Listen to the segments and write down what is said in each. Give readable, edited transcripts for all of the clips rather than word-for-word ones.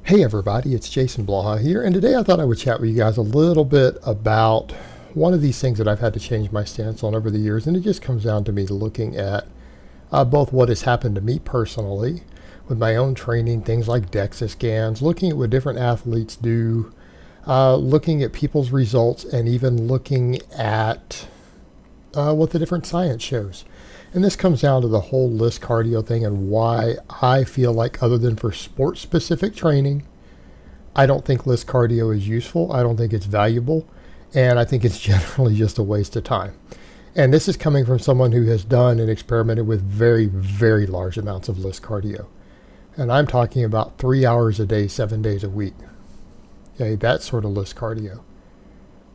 Hey everybody, it's Jason Blaha here, and today I thought I would chat with you guys a little bit about one of these things that I've had to change my stance on over the years, and it just comes down to me looking at both what has happened to me personally with my own training, things like DEXA scans, looking at what different athletes do, looking at people's results, and even looking at what the different science shows. And this comes down to the whole LISS cardio thing and why I feel like, other than for sport specific training, I don't think LISS cardio is useful. I don't think it's valuable. And I think it's generally just a waste of time. And this is coming from someone who has done and experimented with very, very large amounts of LISS cardio. And I'm talking about 3 hours a day, 7 days a week. Okay, that sort of LISS cardio.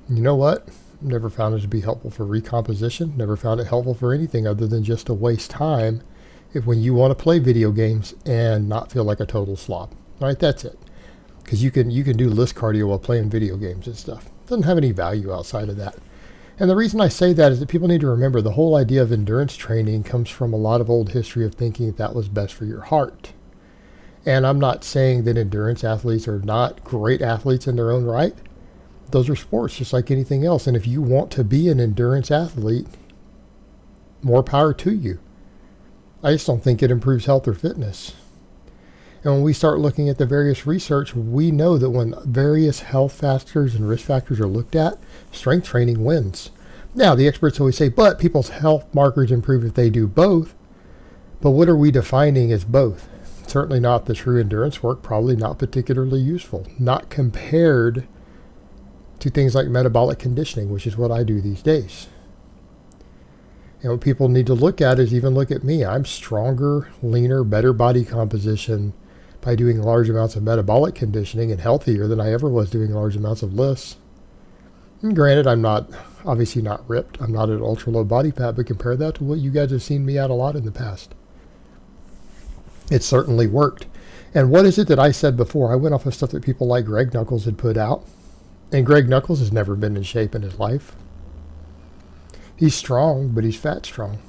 You know what? Never found it to be helpful for recomposition. Never found it helpful for anything other than just to waste time when you want to play video games and not feel like a total slob. All right, that's it. Because you can do LISS cardio while playing video games and stuff. It doesn't have any value outside of that. And the reason I say that is that people need to remember the whole idea of endurance training comes from a lot of old history of thinking that that was best for your heart. And I'm not saying that endurance athletes are not great athletes in their own right. Those are sports just like anything else. And if you want to be an endurance athlete, more power to you. I just don't think it improves health or fitness. And when we start looking at the various research, we know that when various health factors and risk factors are looked at, strength training wins. Now, the experts always say, but people's health markers improve if they do both. But what are we defining as both? Certainly not the true endurance work, probably not particularly useful. Not compared to things like metabolic conditioning, which is what I do these days. And what people need to look at is even look at me. I'm stronger, leaner, better body composition by doing large amounts of metabolic conditioning and healthier than I ever was doing large amounts of LISS. And granted, I'm obviously not ripped. I'm not at ultra low body fat, but compare that to what you guys have seen me at a lot in the past. It certainly worked. And what is it that I said before? I went off of stuff that people like Greg Nuckols had put out. And Greg Nuckols has never been in shape in his life. He's strong, but he's fat strong.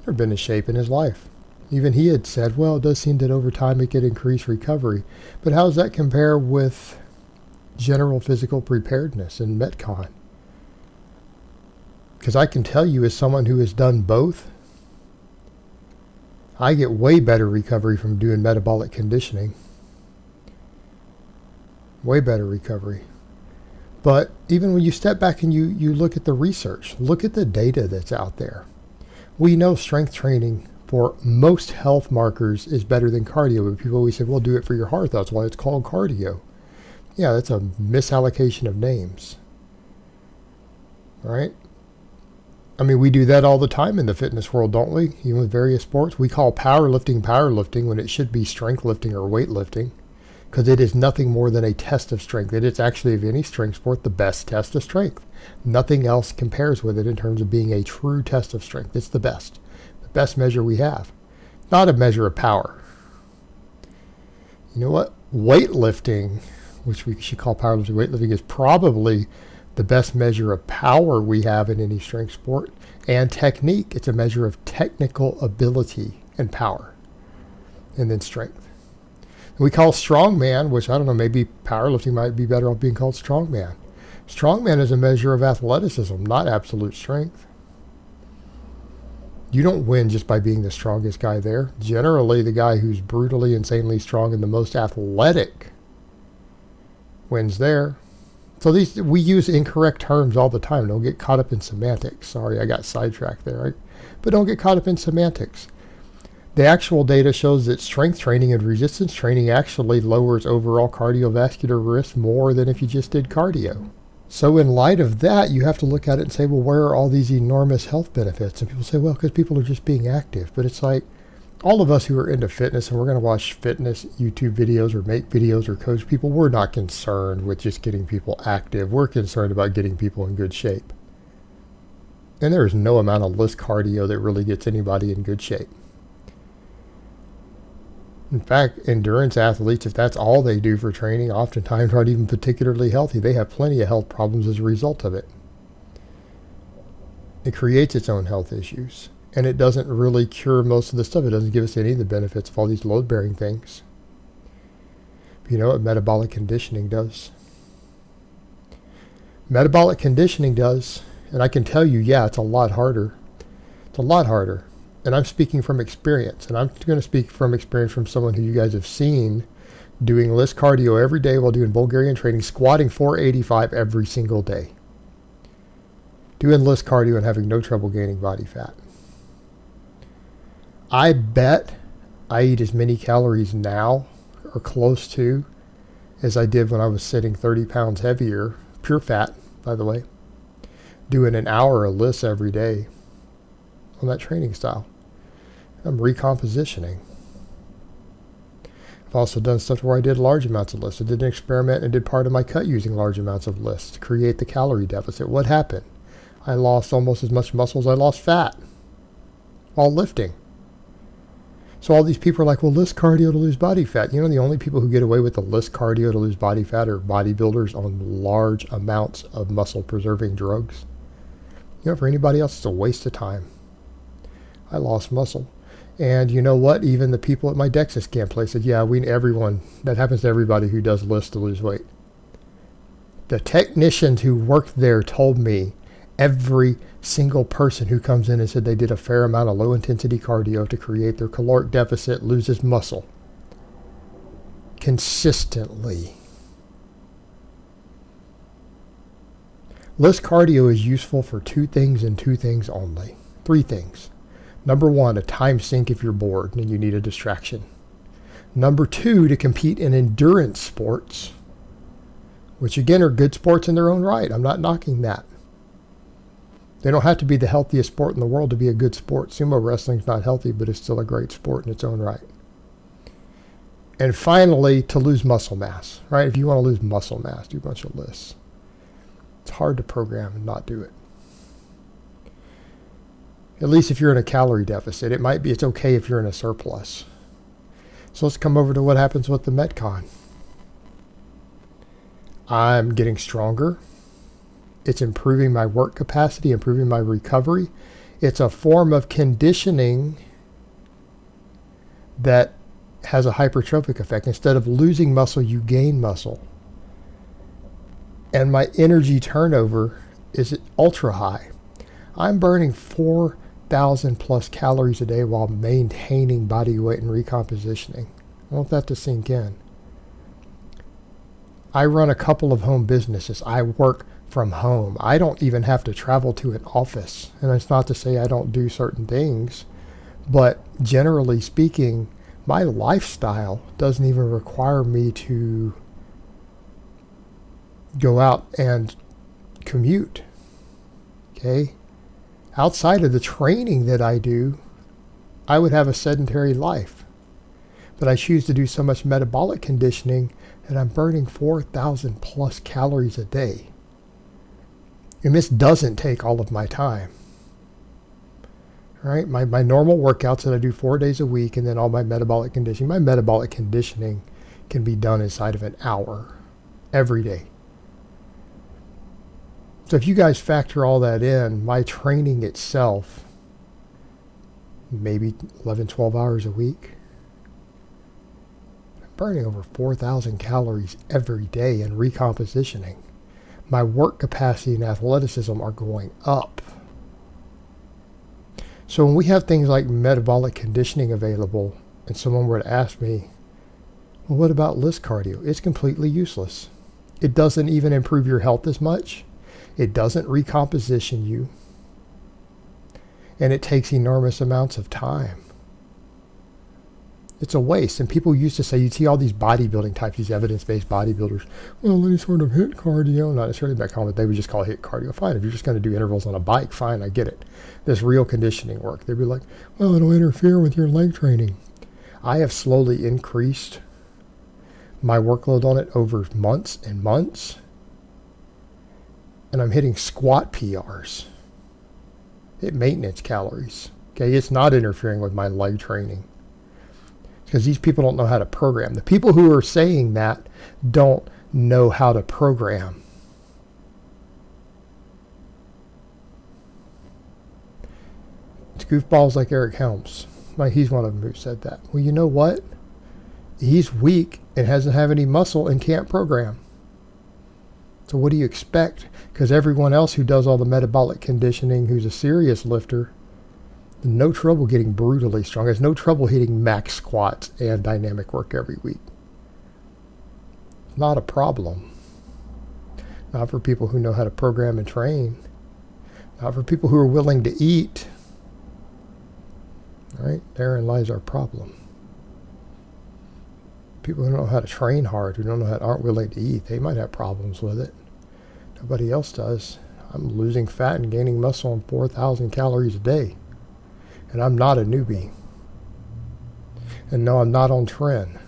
Never been in shape in his life. Even he had said, well, it does seem that over time it could increase recovery. But how does that compare with general physical preparedness and Metcon? Because I can tell you, as someone who has done both, I get way better recovery from doing metabolic conditioning. Way better recovery. But even when you step back and you look at the research, look at the data that's out there. We know strength training for most health markers is better than cardio. But people always say, well, do it for your heart. That's why it's called cardio. Yeah, that's a misallocation of names. All right? I mean, we do that all the time in the fitness world, don't we? Even with various sports. We call powerlifting when it should be strength lifting or weightlifting. Because it is nothing more than a test of strength. It is actually, of any strength sport, the best test of strength. Nothing else compares with it in terms of being a true test of strength. It's the best measure we have. Not a measure of power. You know what? Weightlifting, which we should call powerlifting, weightlifting is probably the best measure of power we have in any strength sport. And technique, it's a measure of technical ability and power. And then strength. We call strongman, which I don't know, maybe powerlifting might be better off being called strongman. Strongman is a measure of athleticism, not absolute strength. You don't win just by being the strongest guy there. Generally, the guy who's brutally, insanely strong and the most athletic wins there. So we use incorrect terms all the time. Don't get caught up in semantics. Sorry, I got sidetracked there, right? But don't get caught up in semantics. The actual data shows that strength training and resistance training actually lowers overall cardiovascular risk more than if you just did cardio. So in light of that, you have to look at it and say, well, where are all these enormous health benefits? And people say, well, because people are just being active. But it's like, all of us who are into fitness and we're going to watch fitness YouTube videos or make videos or coach people, we're not concerned with just getting people active. We're concerned about getting people in good shape. And there is no amount of LISS cardio that really gets anybody in good shape. In fact, endurance athletes, if that's all they do for training, oftentimes aren't even particularly healthy. They have plenty of health problems as a result of it. It creates its own health issues. And it doesn't really cure most of the stuff. It doesn't give us any of the benefits of all these load-bearing things. You know what metabolic conditioning does? Metabolic conditioning does, and I can tell you, yeah, it's a lot harder. It's a lot harder. And I'm speaking from experience, and I'm going to speak from experience from someone who you guys have seen doing LISS cardio every day while doing Bulgarian training, squatting 485 every single day. Doing LISS cardio and having no trouble gaining body fat. I bet I eat as many calories now, or close to, as I did when I was sitting 30 pounds heavier, pure fat, by the way, doing an hour of LISS every day on that training style. I'm recompositioning. I've also done stuff where I did large amounts of LISS. I did an experiment and did part of my cut using large amounts of LISS to create the calorie deficit. What happened? I lost almost as much muscle as I lost fat while lifting. So all these people are like, well, LISS cardio to lose body fat. You know, the only people who get away with the LISS cardio to lose body fat are bodybuilders on large amounts of muscle-preserving drugs. You know, for anybody else, it's a waste of time. I lost muscle. And you know what? Even the people at my DEXA scan place said, yeah, everyone, that happens to everybody who does LISS to lose weight. The technicians who worked there told me every single person who comes in and said they did a fair amount of low-intensity cardio to create their caloric deficit loses muscle consistently. LISS cardio is useful for two things and two things only. Three things. Number one, a time sink if you're bored and you need a distraction. Number two, to compete in endurance sports, which again are good sports in their own right. I'm not knocking that. They don't have to be the healthiest sport in the world to be a good sport. Sumo wrestling's not healthy, but it's still a great sport in its own right. And finally, to lose muscle mass, right? If you want to lose muscle mass, do a bunch of LISS. It's hard to program and not do it. At least if you're in a calorie deficit. It's okay if you're in a surplus. So let's come over to what happens with the Metcon. I'm getting stronger. It's improving my work capacity, improving my recovery. It's a form of conditioning that has a hypertrophic effect. Instead of losing muscle, you gain muscle. And my energy turnover is ultra high. I'm burning 4,000 plus calories a day while maintaining body weight and recompositioning. I want that to sink in. I run a couple of home businesses. I work from home. I don't even have to travel to an office. And it's not to say I don't do certain things, but generally speaking, my lifestyle doesn't even require me to go out and commute. Okay? Outside of the training that I do, I would have a sedentary life. But I choose to do so much metabolic conditioning that I'm burning 4,000 plus calories a day. And this doesn't take all of my time. All right, my normal workouts that I do 4 days a week, and then all my metabolic conditioning. My metabolic conditioning can be done inside of an hour every day. So if you guys factor all that in, my training itself, maybe 11, 12 hours a week, I'm burning over 4,000 calories every day in recompositioning. My work capacity and athleticism are going up. So when we have things like metabolic conditioning available, and someone were to ask me, well, what about LISS cardio? It's completely useless. It doesn't even improve your health as much. It doesn't recomposition you. And it takes enormous amounts of time. It's a waste. And people used to say, you'd see all these bodybuilding types, these evidence-based bodybuilders, well, any sort of HIIT cardio, not necessarily back home, but they would just call it HIIT cardio. Fine, if you're just going to do intervals on a bike, fine, I get it. This real conditioning work. They'd be like, well, it'll interfere with your leg training. I have slowly increased my workload on it over months and months. And I'm hitting squat PRs. Hit maintenance calories. Okay, it's not interfering with my leg training. Because these people don't know how to program. The people who are saying that don't know how to program. It's goofballs like Eric Helms. Like, he's one of them who said that. Well, you know what? He's weak and doesn't have any muscle and can't program. So what do you expect? Because everyone else who does all the metabolic conditioning, who's a serious lifter, no trouble getting brutally strong, has no trouble hitting max squats and dynamic work every week. Not a problem. Not for people who know how to program and train. Not for people who are willing to eat. All right, therein lies our problem. People who don't know how to train hard, who don't know how, aren't willing to eat, they might have problems with it. Nobody else does. I'm losing fat and gaining muscle on 4,000 calories a day. And I'm not a newbie. And no, I'm not on trend.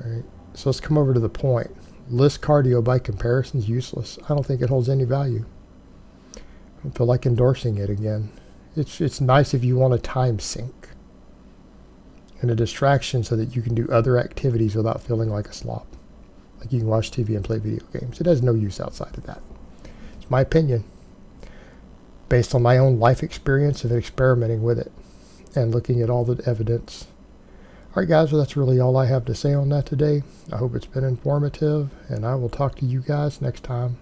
All right, so let's come over to the point. LISS cardio by comparison is useless. I don't think it holds any value. I don't feel like endorsing it again. It's nice if you want a time sink and a distraction so that you can do other activities without feeling like a slob. Like you can watch TV and play video games. It has no use outside of that. It's my opinion, based on my own life experience of experimenting with it and looking at all the evidence. All right, guys, well, that's really all I have to say on that today. I hope it's been informative, and I will talk to you guys next time.